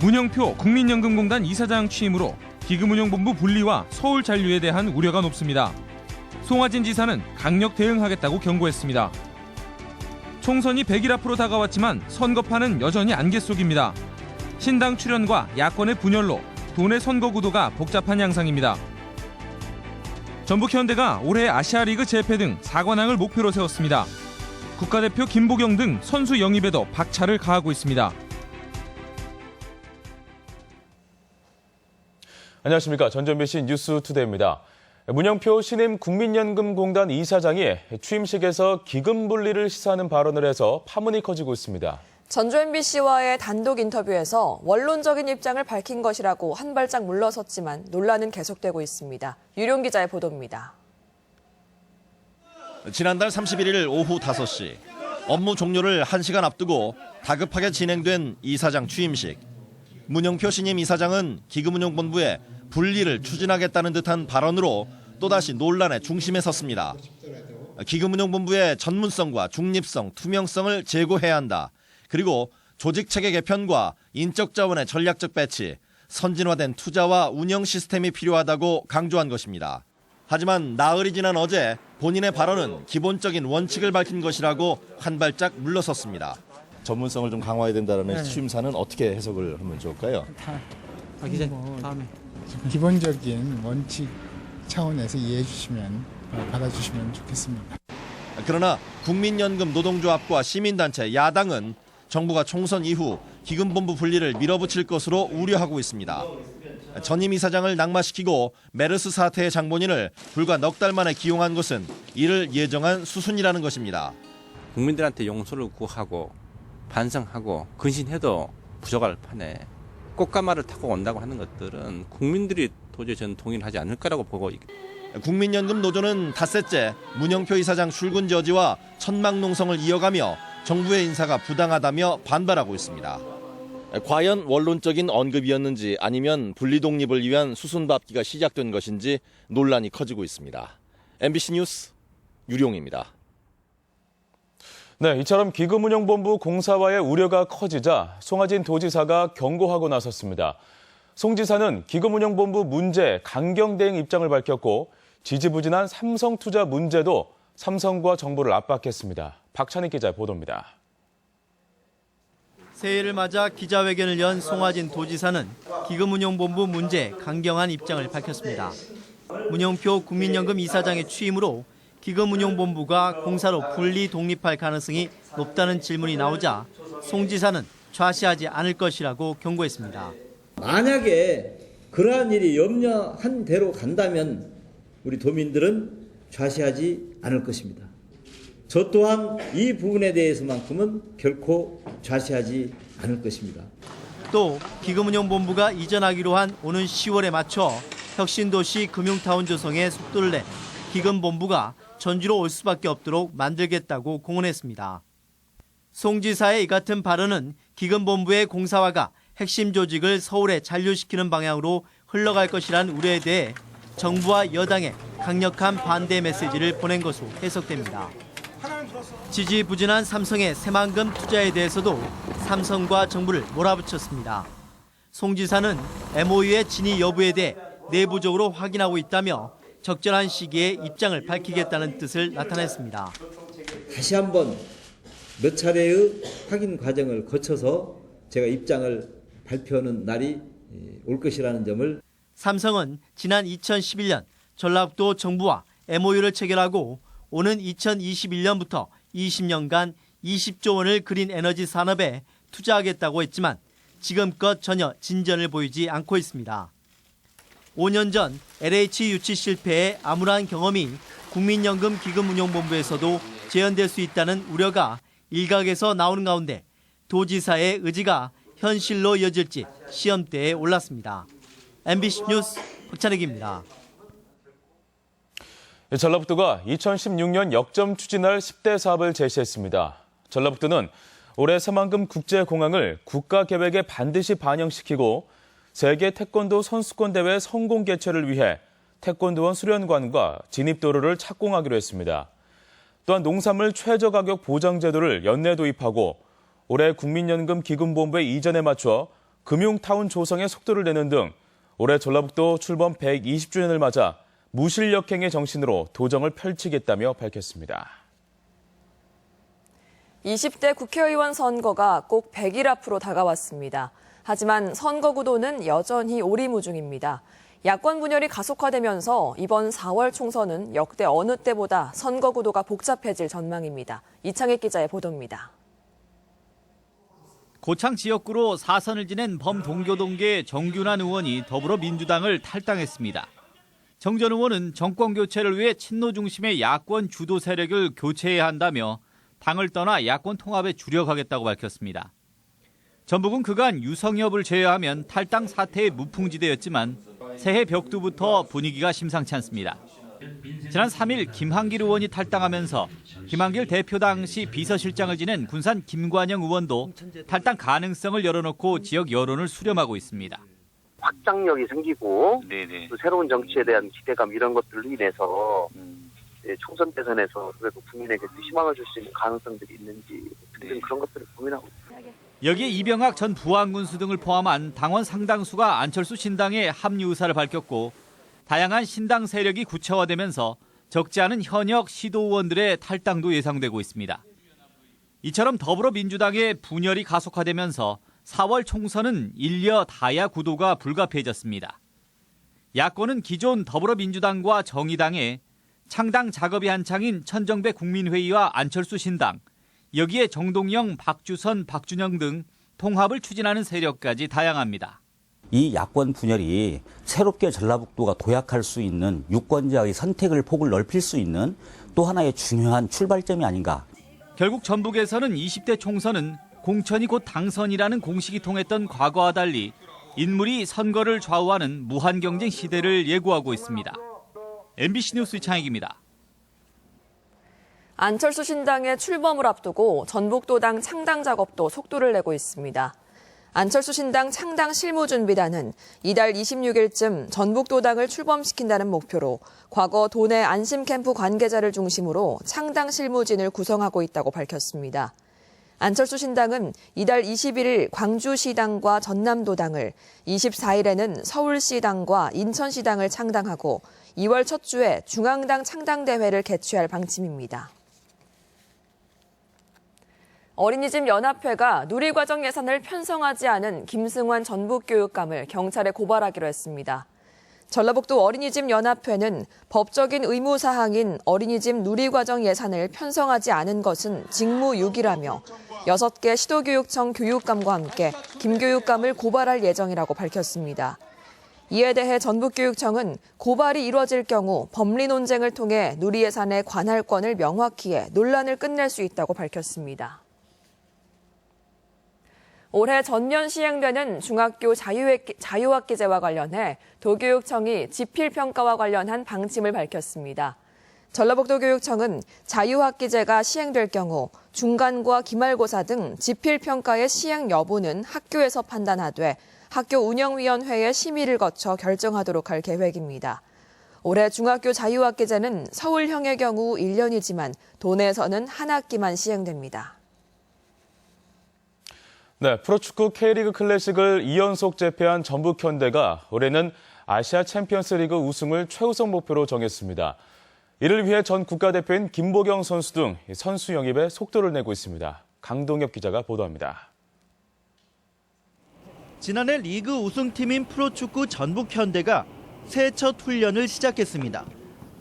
문영표 국민연금공단 이사장 취임으로 기금운용본부 분리와 서울 잔류에 대한 우려가 높습니다. 송하진 지사는 강력 대응하겠다고 경고했습니다. 총선이 100일 앞으로 다가왔지만 선거판은 여전히 안개 속입니다. 신당 출연과 야권의 분열로 도내 선거 구도가 복잡한 양상입니다. 전북현대가 올해 아시아리그 재패 등 4관왕을 목표로 세웠습니다. 국가대표 김보경 등 선수 영입에도 박차를 가하고 있습니다. 안녕하십니까. 전전비씨 뉴스투데이입니다. 문영표 신임 국민연금공단 이사장이 취임식에서 기금 분리를 시사하는 발언을 해서 파문이 커지고 있습니다. 전주 MBC와의 단독 인터뷰에서 원론적인 입장을 밝힌 것이라고 한 발짝 물러섰지만 논란은 계속되고 있습니다. 유룡 기자의 보도입니다. 지난달 31일 오후 5시 업무 종료를 1시간 앞두고 다급하게 진행된 이사장 취임식. 문영표 신임 이사장은 기금운용본부의 분리를 추진하겠다는 듯한 발언으로 또다시 논란의 중심에 섰습니다. 기금운용본부의 전문성과 중립성, 투명성을 제고해야 한다. 그리고 조직체계 개편과 인적 자원의 전략적 배치, 선진화된 투자와 운영 시스템이 필요하다고 강조한 것입니다. 하지만 나흘이 지난 어제 본인의 발언은 기본적인 원칙을 밝힌 것이라고 한 발짝 물러섰습니다. 전문성을 좀 강화해야 된다는 취임사는 어떻게 해석을 하면 좋을까요? 다음에 기본적인 원칙 차원에서 이해해 주시면 받아주시면 좋겠습니다. 그러나 국민연금 노동조합과 시민단체, 야당은 정부가 총선 이후 기금본부 분리를 밀어붙일 것으로 우려하고 있습니다. 전임 이사장을 낙마시키고 메르스 사태의 장본인을 불과 넉 달 만에 기용한 것은 이를 예정한 수순이라는 것입니다. 국민들한테 용서를 구하고 반성하고 근신해도 부족할 판에 꽃가마를 타고 온다고 하는 것들은 국민들이 도저히 저는 동의하지 않을 거라고 보고 있습니다. 국민연금 노조는 닷새째 문영표 이사장 출근 저지와 천막농성을 이어가며 정부의 인사가 부당하다며 반발하고 있습니다. 과연 원론적인 언급이었는지 아니면 분리 독립을 위한 수순밟기가 시작된 것인지 논란이 커지고 있습니다. MBC 뉴스 유룡입니다. 네, 이처럼 기금운용본부 공사와의 우려가 커지자 송하진 도지사가 경고하고 나섰습니다. 송 지사는 기금운용본부 문제 강경 대응 입장을 밝혔고 지지부진한 삼성투자 문제도 삼성과 정부를 압박했습니다. 박찬익 기자의 보도입니다. 새해를 맞아 기자회견을 연 송하진 도지사는 기금운용본부 문제에 강경한 입장을 밝혔습니다. 문영표 국민연금 이사장의 취임으로 기금운용본부가 공사로 분리 독립할 가능성이 높다는 질문이 나오자 송 지사는 좌시하지 않을 것이라고 경고했습니다. 만약에 그러한 일이 염려한 대로 간다면 우리 도민들은 좌시하지 않을 것입니다. 저 또한 이 부분에 대해서만큼은 결코 좌시하지 않을 것입니다. 또 기금운용본부가 이전하기로 한 오는 10월에 맞춰 혁신도시 금융타운 조성에 속도를 내 기금본부가 전주로 올 수밖에 없도록 만들겠다고 공언했습니다. 송 지사의 이 같은 발언은 기금본부의 공사화가 핵심 조직을 서울에 잔류시키는 방향으로 흘러갈 것이란 우려에 대해 정부와 여당에 강력한 반대 메시지를 보낸 것으로 해석됩니다. 지지부진한 삼성의 새만금 투자에 대해서도 삼성과 정부를 몰아붙였습니다. 송 지사는 MOU의 진위 여부에 대해 내부적으로 확인하고 있다며 적절한 시기에 입장을 밝히겠다는 뜻을 나타냈습니다. 다시 한번 몇 차례의 확인 과정을 거쳐서 제가 입장을 발표하는 날이 올 것이라는 점을. 삼성은 지난 2011년 전라북도 정부와 MOU를 체결하고 오는 2021년부터 20년간 20조 원을 그린 에너지 산업에 투자하겠다고 했지만 지금껏 전혀 진전을 보이지 않고 있습니다. 5년 전 LH 유치 실패의 암울한 경험이 국민연금 기금운용본부에서도 재현될 수 있다는 우려가 일각에서 나오는 가운데 도지사의 의지가 현실로 이어질지 시험대에 올랐습니다. MBC 뉴스 박찬익입니다. 전라북도가 2016년 역점 추진할 10대 사업을 제시했습니다. 전라북도는 올해 새만금 국제공항을 국가계획에 반드시 반영시키고 세계 태권도 선수권 대회 성공 개최를 위해 태권도원 수련관과 진입도로를 착공하기로 했습니다. 또한 농산물 최저가격 보장 제도를 연내 도입하고 올해 국민연금 기금본부의 이전에 맞춰 금융타운 조성에 속도를 내는 등 올해 전라북도 출범 120주년을 맞아 무실력행의 정신으로 도정을 펼치겠다며 밝혔습니다. 20대 국회의원 선거가 꼭 100일 앞으로 다가왔습니다. 하지만 선거 구도는 여전히 오리무중입니다. 야권 분열이 가속화되면서 이번 4월 총선은 역대 어느 때보다 선거 구도가 복잡해질 전망입니다. 이창익 기자의 보도입니다. 고창 지역구로 4선을 지낸 범동교동계 정균환 의원이 더불어민주당을 탈당했습니다. 정 전 의원은 정권 교체를 위해 친노 중심의 야권 주도 세력을 교체해야 한다며 당을 떠나 야권 통합에 주력하겠다고 밝혔습니다. 전북은 그간 유성엽을 제외하면 탈당 사태의 무풍지대였지만 새해 벽두부터 분위기가 심상치 않습니다. 지난 3일 김한길 의원이 탈당하면서 김한길 대표 당시 비서실장을 지낸 군산 김관영 의원도 탈당 가능성을 열어놓고 지역 여론을 수렴하고 있습니다. 확장력이 생기고 또 새로운 정치에 대한 기대감 이런 것들로 인해서 총선 대선에서 그래도 국민에게 희망을 줄 수 있는 가능성들이 있는지 등등 그런 것들을 고민하고 있습니다. 여기에 이병학 전 부안군수 등을 포함한 당원 상당수가 안철수 신당에 합류 의사를 밝혔고 다양한 신당 세력이 구체화되면서 적지 않은 현역 시도 의원들의 탈당도 예상되고 있습니다. 이처럼 더불어민주당의 분열이 가속화되면서 4월 총선은 일려 다야 구도가 불가피해졌습니다. 야권은 기존 더불어민주당과 정의당에 창당 작업이 한창인 천정배 국민회의와 안철수 신당, 여기에 정동영, 박주선, 박준영 등 통합을 추진하는 세력까지 다양합니다. 이 야권 분열이 새롭게 전라북도가 도약할 수 있는 유권자의 선택을 폭을 넓힐 수 있는 또 하나의 중요한 출발점이 아닌가. 결국 전북에서는 20대 총선은 공천이 곧 당선이라는 공식이 통했던 과거와 달리 인물이 선거를 좌우하는 무한경쟁 시대를 예고하고 있습니다. MBC 뉴스 이창익입니다. 안철수 신당의 출범을 앞두고 전북도당 창당 작업도 속도를 내고 있습니다. 안철수 신당 창당 실무준비단은 이달 26일쯤 전북도당을 출범시킨다는 목표로 과거 도내 안심캠프 관계자를 중심으로 창당 실무진을 구성하고 있다고 밝혔습니다. 안철수 신당은 이달 21일 광주시당과 전남도당을, 24일에는 서울시당과 인천시당을 창당하고 2월 첫 주에 중앙당 창당대회를 개최할 방침입니다. 어린이집 연합회가 누리과정 예산을 편성하지 않은 김승환 전북교육감을 경찰에 고발하기로 했습니다. 전라북도 어린이집 연합회는 법적인 의무사항인 어린이집 누리과정 예산을 편성하지 않은 것은 직무유기라며 6개 시도교육청 교육감과 함께 김 교육감을 고발할 예정이라고 밝혔습니다. 이에 대해 전북교육청은 고발이 이뤄질 경우 법리 논쟁을 통해 누리 예산의 관할권을 명확히 해 논란을 끝낼 수 있다고 밝혔습니다. 올해 전면 시행되는 중학교 자유학기제와 관련해 도교육청이 지필평가와 관련한 방침을 밝혔습니다. 전라북도 교육청은 자유학기제가 시행될 경우 중간고와 기말고사 등 지필평가의 시행 여부는 학교에서 판단하되 학교 운영위원회의 심의를 거쳐 결정하도록 할 계획입니다. 올해 중학교 자유학기제는 서울형의 경우 1년이지만 도내에서는 한 학기만 시행됩니다. 네, 프로축구 K리그 클래식을 2연속 재패한 전북현대가 올해는 아시아 챔피언스리그 우승을 최우선 목표로 정했습니다. 이를 위해 전 국가대표인 김보경 선수 등 선수 영입에 속도를 내고 있습니다. 강동엽 기자가 보도합니다. 지난해 리그 우승팀인 프로축구 전북현대가 새해 첫 훈련을 시작했습니다.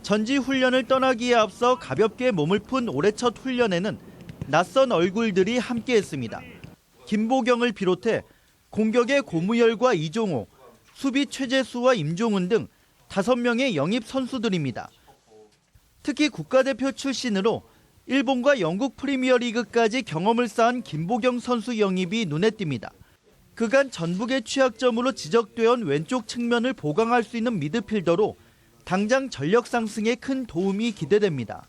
전지 훈련을 떠나기에 앞서 가볍게 몸을 푼 올해 첫 훈련에는 낯선 얼굴들이 함께했습니다. 김보경을 비롯해 공격의 고무열과 이종호, 수비 최재수와 임종훈 등 5명의 영입 선수들입니다. 특히 국가대표 출신으로 일본과 영국 프리미어리그까지 경험을 쌓은 김보경 선수 영입이 눈에 띕니다. 그간 전북의 취약점으로 지적되어 온 왼쪽 측면을 보강할 수 있는 미드필더로 당장 전력 상승에 큰 도움이 기대됩니다.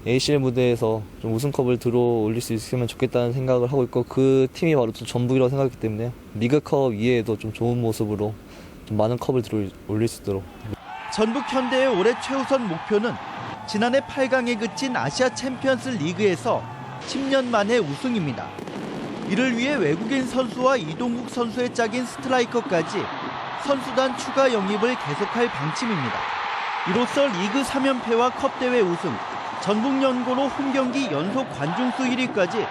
ACL 무대에서 좀 우승컵을 들어 올릴 수 있으면 좋겠다는 생각을 하고 있고 그 팀이 바로 또 전북이라고 생각하기 때문에 리그컵 이외에도 좀 좋은 모습으로 좀 많은 컵을 들어 올릴 수 있도록. 전북 현대의 올해 최우선 목표는 지난해 8강에 그친 아시아 챔피언스 리그에서 10년 만의 우승입니다. 이를 위해 외국인 선수와 이동국 선수의 짝인 스트라이커까지 선수단 추가 영입을 계속할 방침입니다. 이로써 리그 3연패와 컵대회 우승, 전북연고로 홈경기 연속 관중수 1위까지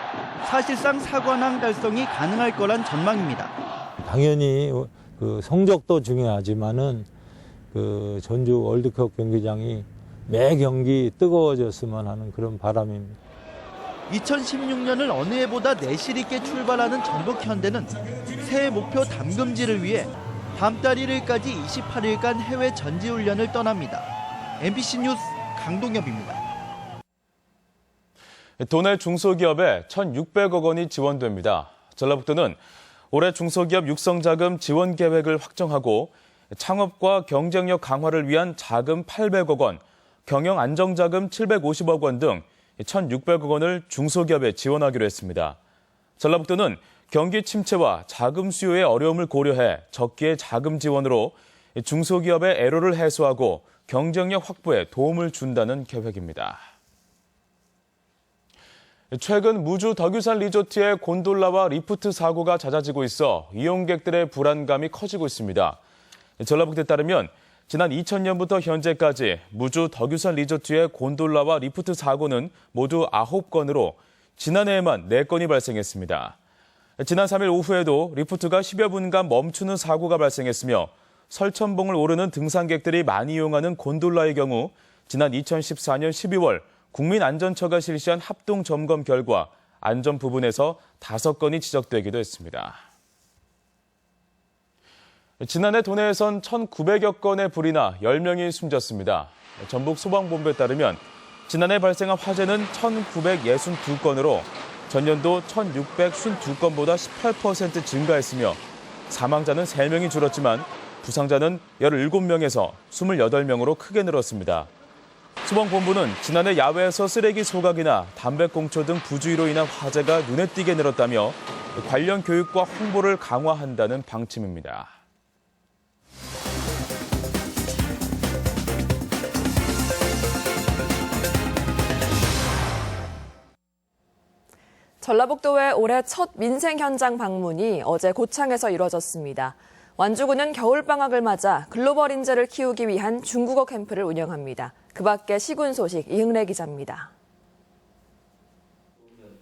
사실상 사관왕 달성이 가능할 거란 전망입니다. 당연히 그 성적도 중요하지만은 그 전주 월드컵 경기장이 매 경기 뜨거워졌으면 하는 그런 바람입니다. 2016년을 어느 해보다 내실 있게 출발하는 전북현대는 새해 목표 담금질을 위해 다음 달 1일까지 28일간 해외 전지훈련을 떠납니다. MBC 뉴스 강동엽입니다. 도내 중소기업에 1,600억 원이 지원됩니다. 전라북도는 올해 중소기업 육성자금 지원 계획을 확정하고 창업과 경쟁력 강화를 위한 자금 800억 원, 경영 안정자금 750억 원 등 1,600억 원을 중소기업에 지원하기로 했습니다. 전라북도는 경기 침체와 자금 수요의 어려움을 고려해 적기의 자금 지원으로 중소기업의 애로를 해소하고 경쟁력 확보에 도움을 준다는 계획입니다. 최근 무주 덕유산 리조트의 곤돌라와 리프트 사고가 잦아지고 있어 이용객들의 불안감이 커지고 있습니다. 전라북도에 따르면 지난 2000년부터 현재까지 무주 덕유산 리조트의 곤돌라와 리프트 사고는 모두 9건으로 지난해에만 4건이 발생했습니다. 지난 3일 오후에도 리프트가 10여 분간 멈추는 사고가 발생했으며 설천봉을 오르는 등산객들이 많이 이용하는 곤돌라의 경우 지난 2014년 12월 국민안전처가 실시한 합동 점검 결과 안전 부분에서 5건이 지적되기도 했습니다. 지난해 도내에선 1,900여 건의 불이 나 10명이 숨졌습니다. 전북 소방본부에 따르면 지난해 발생한 화재는 1,962건으로 전년도 1,652건보다 18% 증가했으며 사망자는 3명이 줄었지만 부상자는 17명에서 28명으로 크게 늘었습니다. 소방본부는 지난해 야외에서 쓰레기 소각이나 담배꽁초 등 부주의로 인한 화재가 눈에 띄게 늘었다며 관련 교육과 홍보를 강화한다는 방침입니다. 전라북도의 올해 첫 민생 현장 방문이 어제 고창에서 이뤄졌습니다. 완주군은 겨울방학을 맞아 글로벌 인재를 키우기 위한 중국어 캠프를 운영합니다. 그 밖에 시군 소식 이흥래 기자입니다.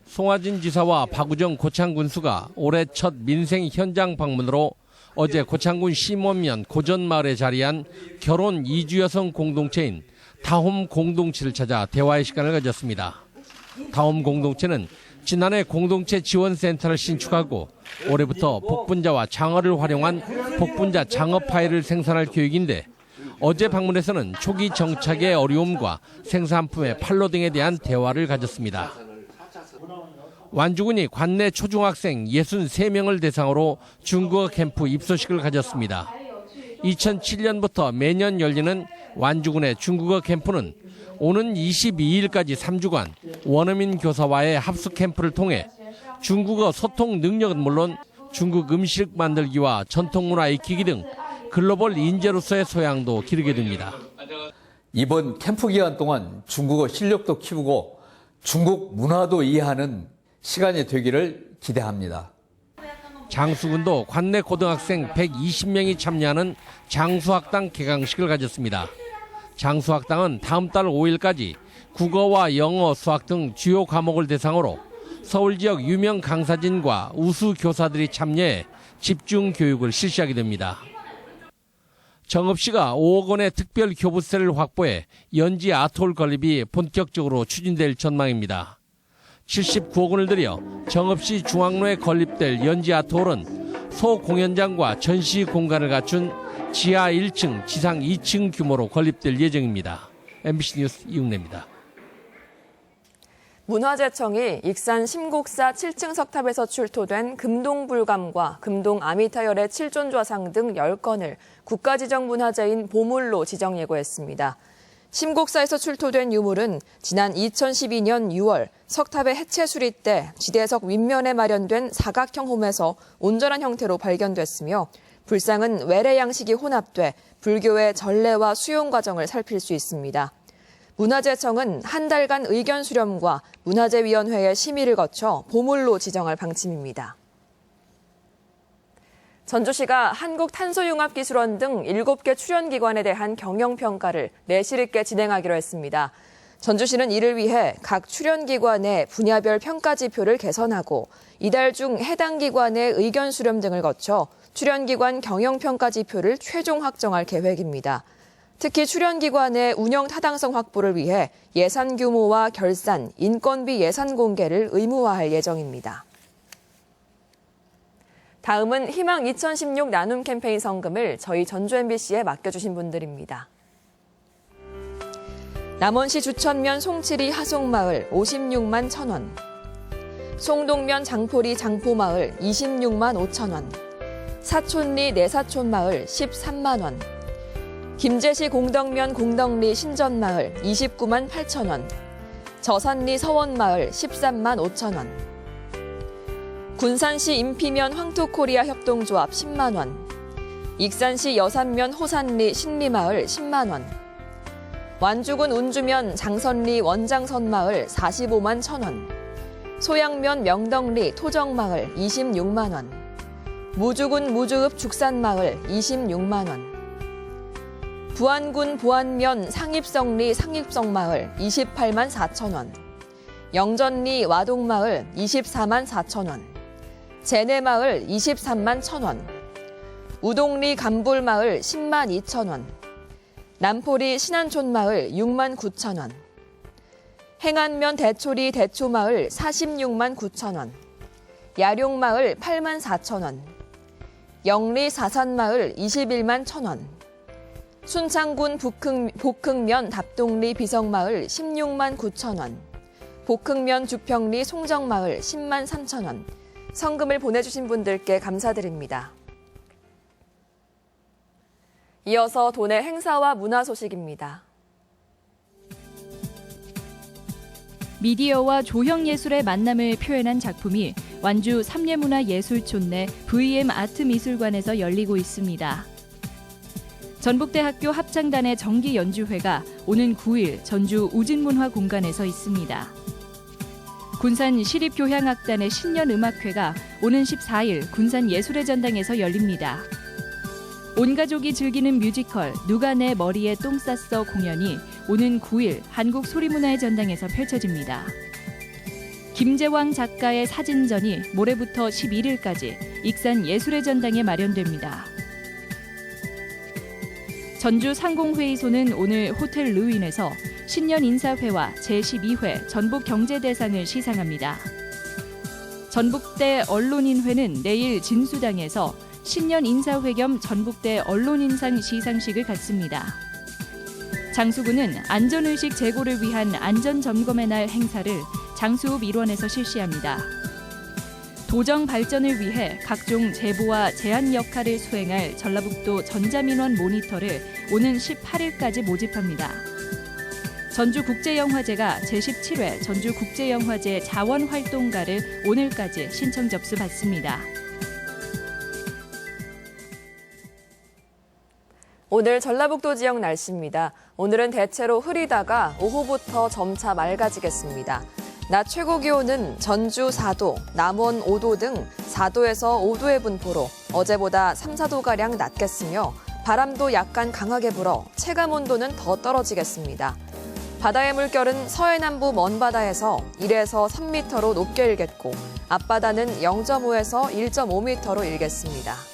송하진 지사와 박우정 고창 군수가 올해 첫 민생 현장 방문으로 어제 고창군 심원면 고전마을에 자리한 결혼 이주 여성 공동체인 다홈 공동체를 찾아 대화의 시간을 가졌습니다. 다홈 공동체는 지난해 공동체 지원센터를 신축하고 올해부터 복분자와 장어를 활용한 복분자 장어 파이를 생산할 계획인데 어제 방문에서는 초기 정착의 어려움과 생산품의 판로 등에 대한 대화를 가졌습니다. 완주군이 관내 초중학생 63명을 대상으로 중국어 캠프 입소식을 가졌습니다. 2007년부터 매년 열리는 완주군의 중국어 캠프는 오는 22일까지 3주간 원어민 교사와의 합숙 캠프를 통해 중국어 소통 능력은 물론 중국 음식 만들기와 전통문화 익히기 등 글로벌 인재로서의 소양도 기르게 됩니다. 이번 캠프 기간 동안 중국어 실력도 키우고 중국 문화도 이해하는 시간이 되기를 기대합니다. 장수군도 관내 고등학생 120명이 참여하는 장수학당 개강식을 가졌습니다. 장수학당은 다음 달 5일까지 국어와 영어, 수학 등 주요 과목을 대상으로 서울 지역 유명 강사진과 우수 교사들이 참여해 집중 교육을 실시하게 됩니다. 정읍시가 5억 원의 특별 교부세를 확보해 연지 아트홀 건립이 본격적으로 추진될 전망입니다. 79억 원을 들여 정읍시 중앙로에 건립될 연지 아트홀은 소공연장과 전시 공간을 갖춘 지하 1층, 지상 2층 규모로 건립될 예정입니다. MBC 뉴스 이웅래입니다. 문화재청이 익산 심곡사 7층 석탑에서 출토된 금동불감과 금동 아미타열의 7존 좌상 등 10건을 국가지정 문화재인 보물로 지정 예고했습니다. 심곡사에서 출토된 유물은 지난 2012년 6월 석탑의 해체 수리 때 지대석 윗면에 마련된 사각형 홈에서 온전한 형태로 발견됐으며 불상은 외래 양식이 혼합돼 불교의 전례와 수용 과정을 살필 수 있습니다. 문화재청은 한 달간 의견 수렴과 문화재위원회의 심의를 거쳐 보물로 지정할 방침입니다. 전주시가 한국탄소융합기술원 등 7개 출연기관에 대한 경영평가를 내실 있게 진행하기로 했습니다. 전주시는 이를 위해 각 출연기관의 분야별 평가지표를 개선하고 이달 중 해당 기관의 의견 수렴 등을 거쳐 출연기관 경영평가지표를 최종 확정할 계획입니다. 특히 출연기관의 운영 타당성 확보를 위해 예산 규모와 결산, 인건비 예산 공개를 의무화할 예정입니다. 다음은 희망 2016 나눔 캠페인 성금을 저희 전주 MBC에 맡겨주신 분들입니다. 남원시 주천면 송칠이 하송마을 56만 1,000원, 송동면 장포리 장포마을 26만 5,000원, 사촌리 내사촌마을 13만 원, 김제시 공덕면 공덕리 신전마을 29만 8,000원, 저산리 서원마을 13만 5,000원, 군산시 인피면 황토코리아 협동조합 10만 원, 익산시 여산면 호산리 신리마을 10만 원, 완주군 운주면 장선리 원장선마을 45만 1,000원, 소양면 명덕리 토정마을 26만 원, 무주군 무주읍 죽산마을 26만 원, 부안군 부안면 상입성리 상입성마을 28만 4천 원, 영전리 와동마을 24만 4천 원, 제내마을 23만 1천 원, 우동리 감불마을 10만 2천 원, 남포리 신안촌마을 6만 9천 원, 행안면 대초리 대초마을 46만 9천 원, 야룡마을 8만 4천 원, 영리 사산마을 21만 1천 원, 순창군 복흥면 답동리 비성마을 16만 9천 원, 복흥면 주평리 송정마을 10만 3천 원, 성금을 보내주신 분들께 감사드립니다. 이어서 도내 행사와 문화 소식입니다. 미디어와 조형 예술의 만남을 표현한 작품이 완주 삼례문화예술촌 내 VM 아트미술관에서 열리고 있습니다. 전북대학교 합창단의 정기 연주회가 오는 9일 전주 우진문화공간에서 있습니다. 군산 시립교향악단의 신년음악회가 오는 14일 군산 예술의 전당에서 열립니다. 온 가족이 즐기는 뮤지컬 누가 내 머리에 똥 쌌어 공연이 오는 9일 한국소리문화의 전당에서 펼쳐집니다. 김재왕 작가의 사진전이 모레부터 11일까지 익산 예술의 전당에 마련됩니다. 전주 상공회의소는 오늘 호텔 르윈에서 신년 인사회와 제12회 전북경제대상을 시상합니다. 전북대 언론인회는 내일 진수당에서 신년 인사회 겸 전북대 언론인상 시상식을 갖습니다. 장수군은 안전의식 제고를 위한 안전점검의 날 행사를 장수읍 일원에서 실시합니다. 도정 발전을 위해 각종 제보와 제안 역할을 수행할 전라북도 전자민원 모니터를 오는 18일까지 모집합니다. 전주국제영화제가 제17회 전주국제영화제 자원활동가를 오늘까지 신청 접수받습니다. 오늘 전라북도 지역 날씨입니다. 오늘은 대체로 흐리다가 오후부터 점차 맑아지겠습니다. 낮 최고 기온은 전주 4도, 남원 5도 등 4도에서 5도의 분포로 어제보다 3, 4도가량 낮겠으며 바람도 약간 강하게 불어 체감 온도는 더 떨어지겠습니다. 바다의 물결은 서해남부 먼바다에서 1에서 3m로 높게 일겠고 앞바다는 0.5에서 1.5m로 일겠습니다.